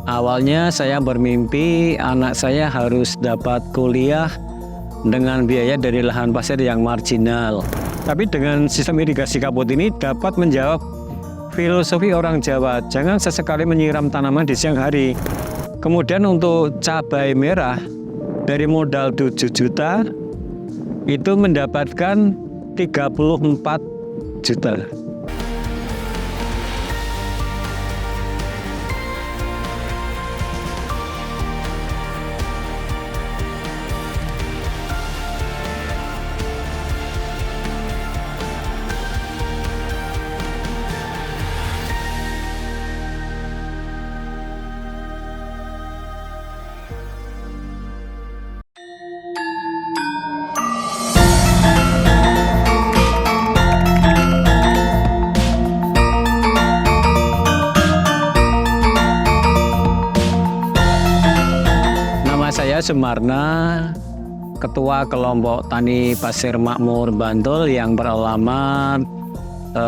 Awalnya saya bermimpi anak saya harus dapat kuliah dengan biaya dari lahan pasir yang marginal. Tapi dengan sistem irigasi kabut ini dapat menjawab filosofi orang Jawa, jangan sesekali menyiram tanaman di siang hari. Kemudian untuk cabai merah, dari modal 7 juta, itu mendapatkan 34 juta. Saya Sumarna, Ketua Kelompok Tani Pasir Makmur Bantul yang beralamat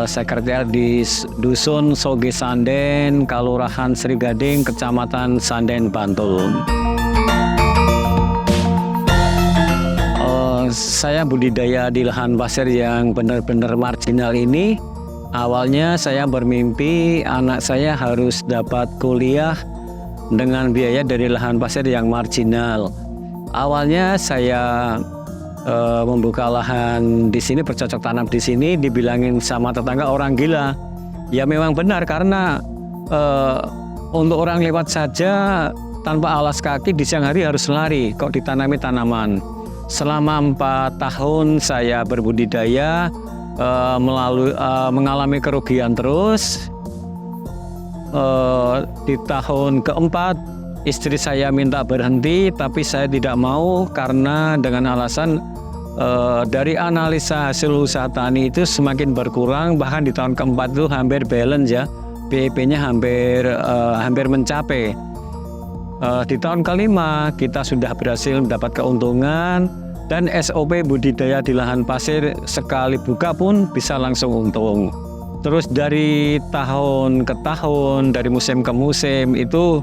sekretariat di Dusun Soge Sanden, Kalurahan Sri Gading, Kecamatan Sanden, Bantul. Saya budidaya di lahan pasir yang benar-benar marginal ini. Awalnya saya bermimpi anak saya harus dapat kuliah dengan biaya dari lahan pasir yang marginal. Awalnya saya membuka lahan di sini, bercocok tanam di sini, dibilangin sama tetangga orang gila. Ya memang benar, karena untuk orang lewat saja tanpa alas kaki di siang hari harus lari kok ditanami tanaman. Selama 4 tahun saya berbudidaya, mengalami kerugian terus. Di tahun keempat istri saya minta berhenti, tapi saya tidak mau karena dengan alasan dari analisa hasil usaha tani itu semakin berkurang, bahkan di tahun keempat itu hampir balance ya, BEP-nya hampir mencapai. Di tahun kelima kita sudah berhasil mendapat keuntungan dan SOP budidaya di lahan pasir sekali buka pun bisa langsung untung. Terus dari tahun ke tahun, dari musim ke musim itu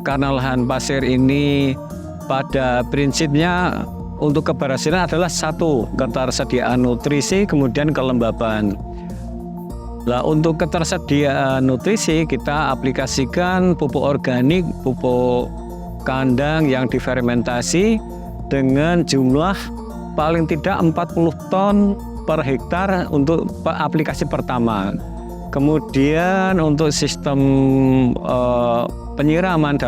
karena lahan pasir ini pada prinsipnya untuk keberhasilan adalah satu, ketersediaan nutrisi, kemudian kelembaban. Nah, untuk ketersediaan nutrisi kita aplikasikan pupuk organik, pupuk kandang yang difermentasi dengan jumlah paling tidak 40 ton per hektar untuk aplikasi pertama. Kemudian untuk sistem penyiraman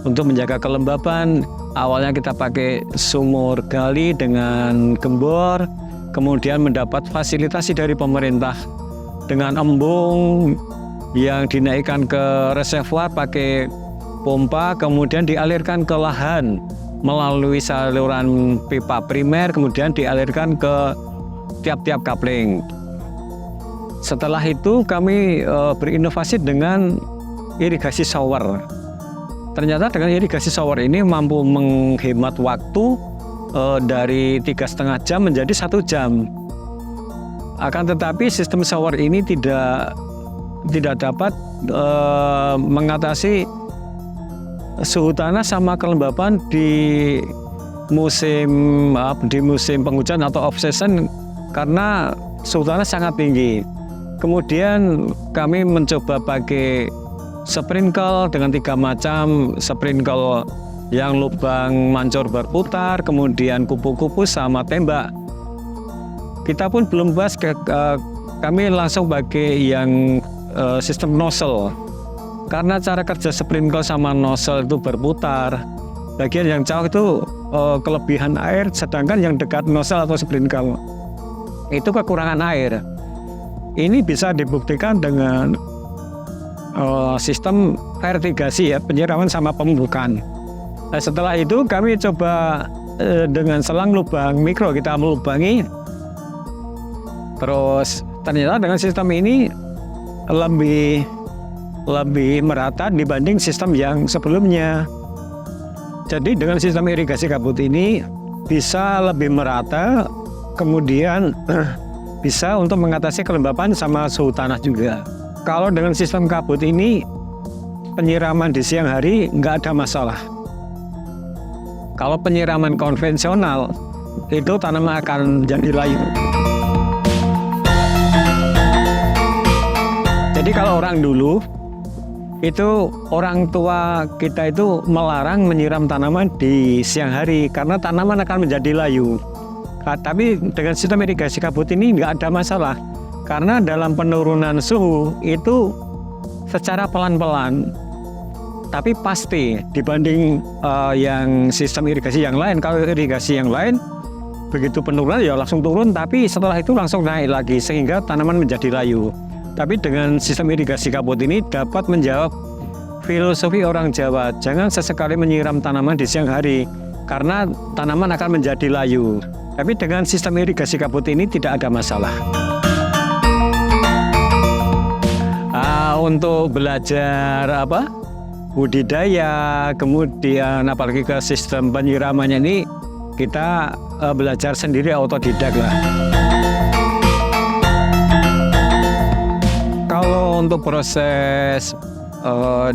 untuk menjaga kelembaban, awalnya kita pakai sumur gali dengan gembor, kemudian mendapat fasilitasi dari pemerintah dengan embung yang dinaikkan ke reservoir pakai pompa, kemudian dialirkan ke lahan melalui saluran pipa primer, kemudian dialirkan ke tiap-tiap kapling. Setelah itu kami berinovasi dengan irigasi shower. Ternyata dengan irigasi shower ini mampu menghemat waktu dari 3,5 jam menjadi 1 jam. Akan tetapi sistem shower ini tidak dapat mengatasi suhu tanah sama kelembapan di musim penghujan atau off season karena suhu tanah sangat tinggi. Kemudian kami mencoba pakai sprinkle dengan 3 macam sprinkle yang lubang mancur berputar, kemudian kupu-kupu sama tembak. Kita pun belum bahas, kami langsung pakai yang sistem nozzle. Karena cara kerja sprinkle sama nozzle itu berputar, bagian yang jauh itu kelebihan air, sedangkan yang dekat nozzle atau sprinkle itu kekurangan air. Ini bisa dibuktikan dengan sistem vertigasi ya, penyiraman sama pemupukan. Nah, setelah itu kami coba dengan selang lubang mikro kita melubangi. Terus ternyata dengan sistem ini lebih merata dibanding sistem yang sebelumnya. Jadi dengan sistem irigasi kabut ini bisa lebih merata, kemudian bisa untuk mengatasi kelembapan sama suhu tanah juga. Kalau dengan sistem kabut ini penyiraman di siang hari nggak ada masalah. Kalau penyiraman konvensional itu tanaman akan jadi layu. Jadi kalau orang dulu itu orang tua kita itu melarang menyiram tanaman di siang hari karena tanaman akan menjadi layu. Tapi dengan sistem irigasi kabut ini nggak ada masalah karena dalam penurunan suhu itu secara pelan-pelan tapi pasti dibanding yang sistem irigasi yang lain. Kalau irigasi yang lain begitu penurunan ya langsung turun tapi setelah itu langsung naik lagi sehingga tanaman menjadi layu. Tapi dengan sistem irigasi kabut ini dapat menjawab filosofi orang Jawa, jangan sesekali menyiram tanaman di siang hari karena tanaman akan menjadi layu. Tapi dengan sistem irigasi kabut ini tidak ada masalah. Untuk belajar budidaya, kemudian apalagi ke sistem penyiramannya ini kita belajar sendiri, autodidak lah. Kalau untuk proses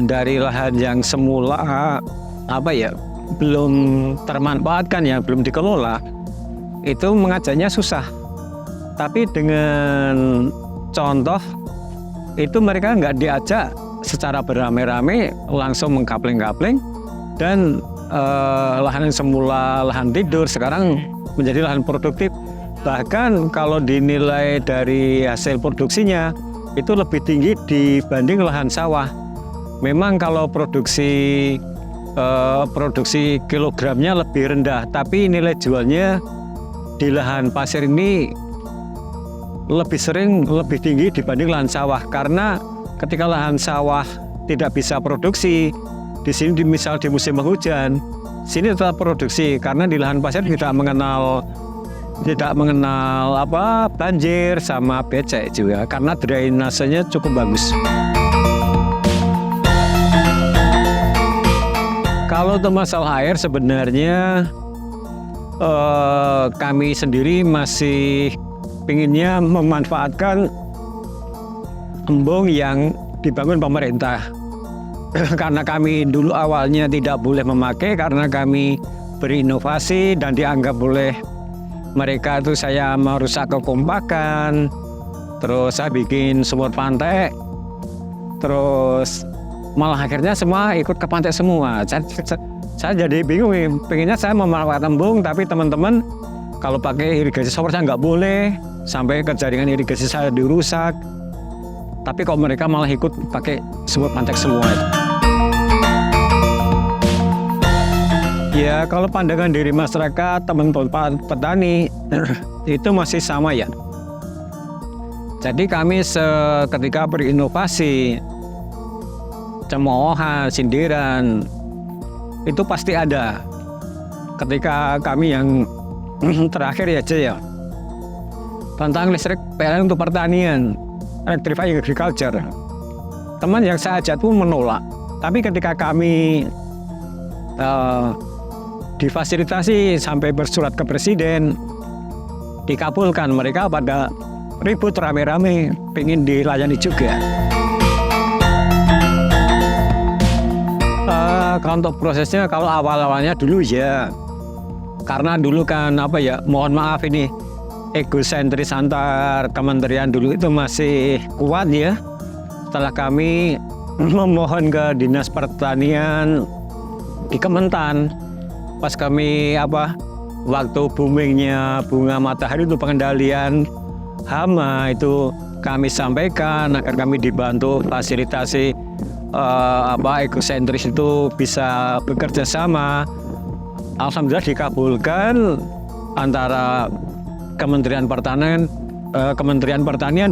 dari lahan yang semula belum termanfaatkan ya, belum dikelola, itu mengajarnya susah. Tapi dengan contoh itu mereka nggak diajak secara beramai-ramai langsung mengkapling-kapling dan lahan yang semula lahan tidur sekarang menjadi lahan produktif. Bahkan kalau dinilai dari hasil produksinya itu lebih tinggi dibanding lahan sawah. Memang kalau produksi kilogramnya lebih rendah, tapi nilai jualnya di lahan pasir ini lebih tinggi dibanding lahan sawah. Karena ketika lahan sawah tidak bisa produksi, di sini misal di musim penghujan, sini tetap produksi karena di lahan pasir tidak mengenal banjir sama becek juga karena drainasenya cukup bagus. Kalau untuk masalah air sebenarnya kami sendiri masih pinginnya memanfaatkan embung yang dibangun pemerintah. Karena kami dulu awalnya tidak boleh memakai karena kami berinovasi dan dianggap boleh mereka itu saya merusak kekompakan, terus saya bikin sumur pantai, terus malah akhirnya semua ikut ke pantai semua. Saya jadi bingung, pengennya saya memanfaatkan embung, tapi teman-teman kalau pakai irigasi shower saya nggak boleh, sampai ke jaringan irigasi saya dirusak. Tapi kok mereka malah ikut pakai sumur pantai semua itu. Ya kalau pandangan dari masyarakat, teman-teman petani itu masih sama ya. Jadi kami ketika berinovasi, cemoohan, sindiran, itu pasti ada. Ketika kami yang terakhir ya tentang listrik PLN untuk pertanian, electrifying agriculture, teman yang saya ajak pun menolak. Tapi ketika kami difasilitasi sampai bersurat ke presiden, dikabulkan, mereka pada ribut rame-rame pengen dilayani juga. Kalau untuk prosesnya, kalau awal-awalnya dulu ya, karena dulu kan mohon maaf ini egosentris antar kementerian dulu itu masih kuat ya. Setelah kami memohon ke Dinas Pertanian di Kementan, pas kami waktu boomingnya bunga matahari itu pengendalian hama itu kami sampaikan agar kami dibantu fasilitasi ekosentris itu bisa bekerja sama. Alhamdulillah dikabulkan antara Kementerian Pertanian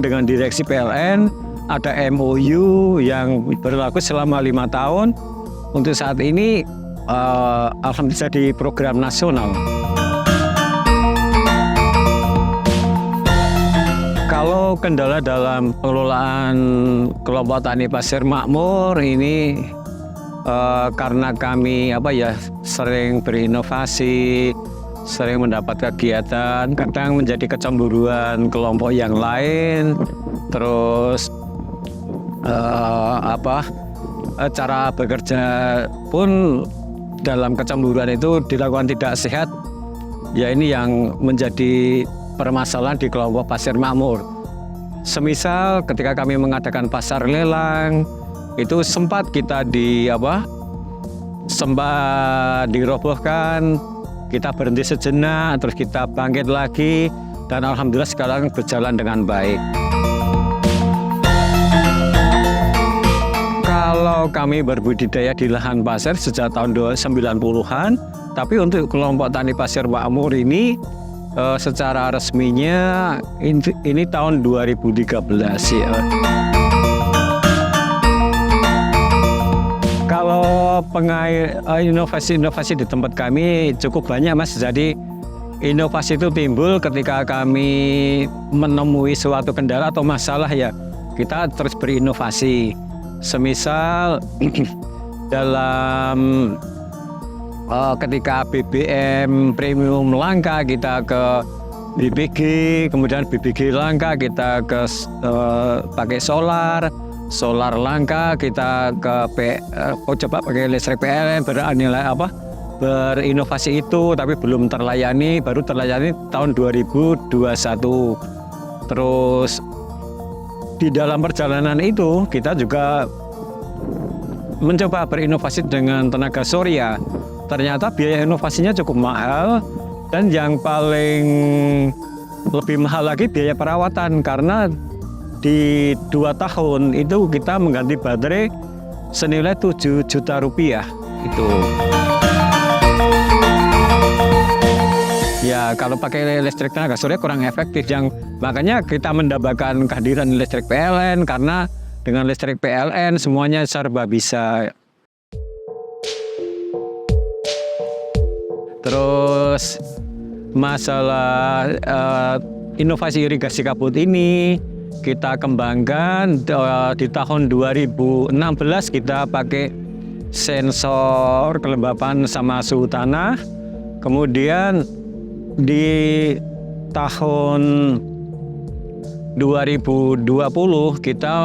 dengan Direksi PLN, ada MOU yang berlaku selama 5 tahun. Untuk saat ini alhamdulillah di program nasional. Kalau kendala dalam pengelolaan kelompok tani pasir makmur ini karena kami sering berinovasi, sering mendapat kegiatan, kadang menjadi kecemburuan kelompok yang lain, terus cara bekerja pun dalam kecemburuan itu dilakukan tidak sehat. Ya ini yang menjadi permasalahan di kelompok Pasir Makmur. Semisal ketika kami mengadakan pasar lelang, itu sempat kita sempat dirobohkan, kita berhenti sejenak, terus kita bangkit lagi, dan alhamdulillah sekarang berjalan dengan baik. Kalau kami berbudidaya di lahan pasir sejak tahun 90-an, tapi untuk kelompok tani Pasir Makmur ini secara resminya ini tahun 2013 ya. Kalau inovasi-inovasi di tempat kami cukup banyak, Mas. Jadi inovasi itu timbul ketika kami menemui suatu kendala atau masalah ya, kita terus berinovasi. Semisal dalam ketika BBM premium langka kita ke BBG, kemudian BBG langka kita ke pakai solar langka kita ke coba pakai listrik PLN, berinovasi itu, tapi belum terlayani, baru terlayani tahun 2021. Terus di dalam perjalanan itu kita juga mencoba berinovasi dengan tenaga surya. Ternyata biaya inovasinya cukup mahal, dan yang paling lebih mahal lagi biaya perawatan, karena di 2 tahun itu kita mengganti baterai senilai 7 juta rupiah itu. Ya kalau pakai listrik tenaga surya kurang efektif, makanya kita mendapatkan kehadiran listrik PLN, karena dengan listrik PLN semuanya serba bisa. Terus masalah inovasi irigasi kabut ini kita kembangkan di tahun 2016, kita pakai sensor kelembapan sama suhu tanah. Kemudian di tahun 2020 kita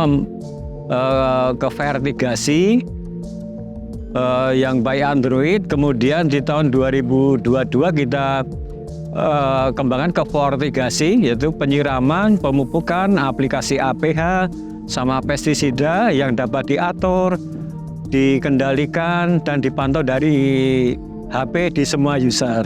ke vertigasi yang by Android. Kemudian di tahun 2022 kita kembangkan ke fortigasi, yaitu penyiraman, pemupukan, aplikasi APH, sama pestisida yang dapat diatur, dikendalikan, dan dipantau dari HP di semua user.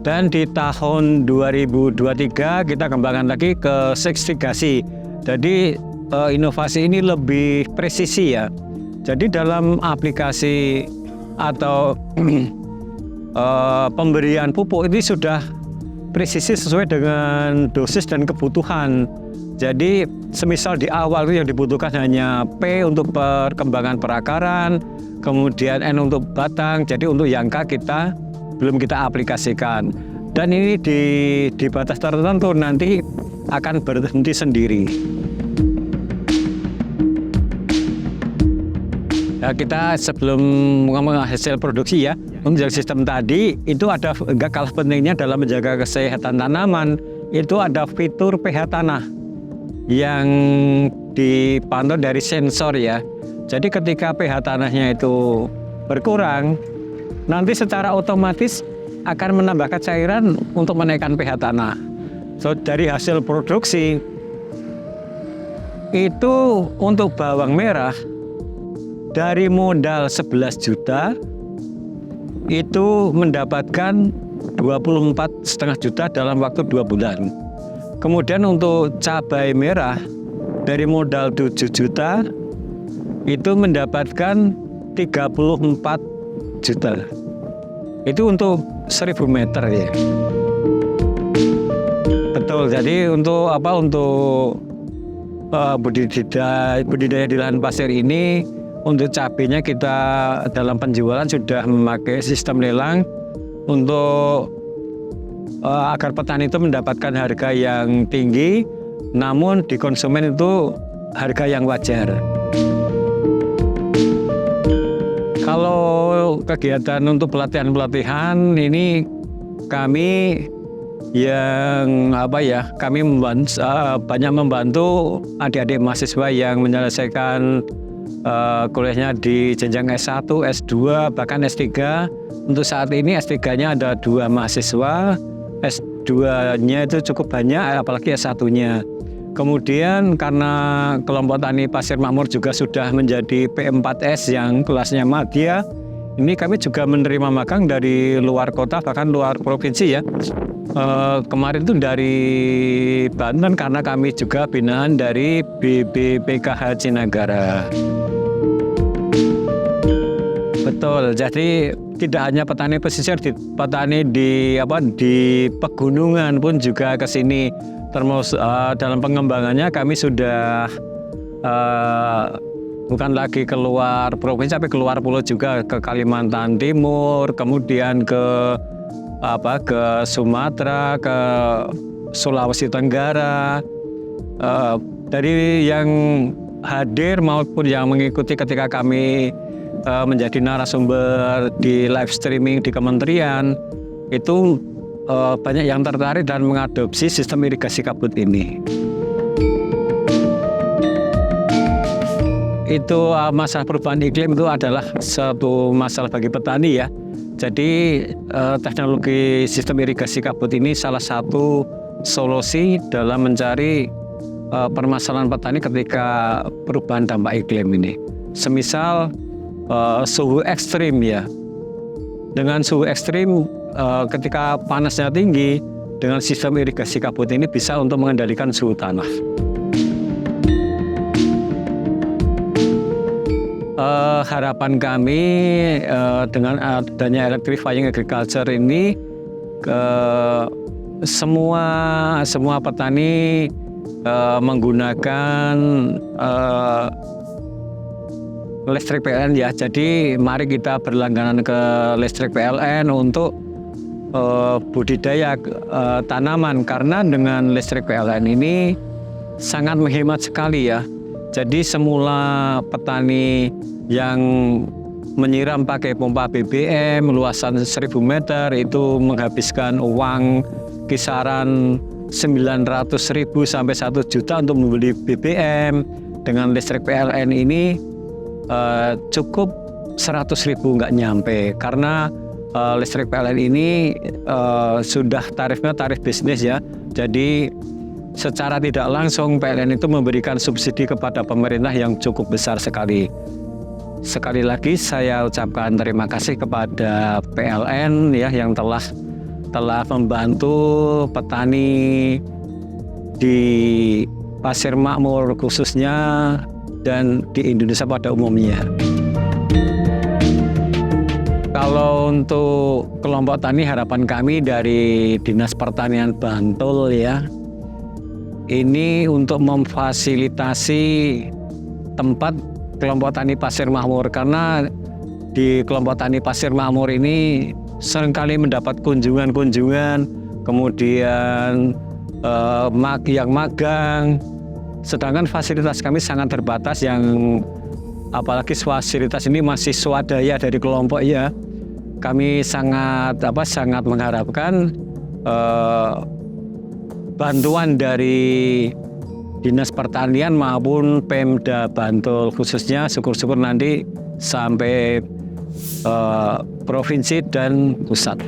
Dan di tahun 2023 kita kembangkan lagi ke sextigasi. Jadi inovasi ini lebih presisi ya. Jadi dalam aplikasi atau pemberian pupuk ini sudah presisi sesuai dengan dosis dan kebutuhan. Jadi semisal di awal itu yang dibutuhkan hanya P untuk perkembangan perakaran, kemudian N untuk batang. Jadi untuk yang K belum kita aplikasikan, dan ini di batas tertentu nanti akan berhenti sendiri. Nah, kita sebelum ngomong hasil produksi ya, untuk sistem tadi itu ada nggak kalah pentingnya dalam menjaga kesehatan tanaman, itu ada fitur pH tanah yang dipantau dari sensor ya. Jadi ketika pH tanahnya itu berkurang, nanti secara otomatis akan menambahkan cairan untuk menaikkan pH tanah. So, dari hasil produksi itu untuk bawang merah dari modal 11 juta itu mendapatkan 24,5 juta dalam waktu 2 bulan. Kemudian untuk cabai merah dari modal 7 juta itu mendapatkan 34 juta. Itu untuk 1000 meter ya. Betul. Jadi untuk budidaya di lahan pasir ini, untuk cabenya kita dalam penjualan sudah memakai sistem lelang untuk agar petani itu mendapatkan harga yang tinggi, namun di konsumen itu harga yang wajar. Kalau kegiatan untuk pelatihan ini kami kami banyak membantu adik-adik mahasiswa yang menyelesaikan kuliahnya di jenjang S1, S2, bahkan S3. Untuk saat ini S3-nya ada 2 mahasiswa, S2-nya itu cukup banyak, apalagi S1-nya. Kemudian karena kelompok tani Pasir Makmur juga sudah menjadi P4S yang kelasnya madya, ini kami juga menerima magang dari luar kota, bahkan luar provinsi ya. Kemarin itu dari Banten karena kami juga binaan dari BBPKH Cinagara. Betul, jadi tidak hanya petani pesisir, petani di pegunungan pun juga ke sini. Termasuk dalam pengembangannya kami sudah bukan lagi keluar provinsi tapi keluar pulau juga, ke Kalimantan Timur, kemudian ke Sumatera, ke Sulawesi Tenggara. Dari yang hadir maupun yang mengikuti ketika kami menjadi narasumber di live streaming di kementerian, itu banyak yang tertarik dan mengadopsi sistem irigasi kabut ini. Itu masalah perubahan iklim itu adalah satu masalah bagi petani ya. Jadi teknologi sistem irigasi kabut ini salah satu solusi dalam mencari permasalahan petani ketika perubahan dampak iklim ini. Semisal suhu ekstrim ya. Dengan suhu ekstrim ketika panasnya tinggi, dengan sistem irigasi kabut ini bisa untuk mengendalikan suhu tanah. Harapan kami dengan adanya electrifying agriculture ini, semua petani menggunakan listrik PLN ya. Jadi mari kita berlangganan ke listrik PLN untuk budidaya tanaman, karena dengan listrik PLN ini sangat menghemat sekali ya. Jadi semula petani yang menyiram pakai pompa BBM luasan 1000 meter itu menghabiskan uang kisaran 900.000 sampai 1 juta untuk membeli BBM. Dengan listrik PLN ini cukup 100.000 nggak nyampe, karena listrik PLN ini sudah tarifnya tarif bisnis ya. Jadi secara tidak langsung PLN itu memberikan subsidi kepada pemerintah yang cukup besar sekali. Sekali lagi saya ucapkan terima kasih kepada PLN ya, yang telah membantu petani di Pasir Makmur khususnya dan di Indonesia pada umumnya. Kalau untuk kelompok tani, harapan kami dari Dinas Pertanian Bantul ya, ini untuk memfasilitasi tempat kelompok tani Pasir Makmur, karena di kelompok tani Pasir Makmur ini seringkali mendapat kunjungan, kemudian yang magang, sedangkan fasilitas kami sangat terbatas, yang apalagi fasilitas ini masih swadaya dari kelompok ya. Kami sangat mengharapkan bantuan dari Dinas Pertanian maupun Pemda Bantul khususnya, syukur-syukur nanti sampai provinsi dan pusat.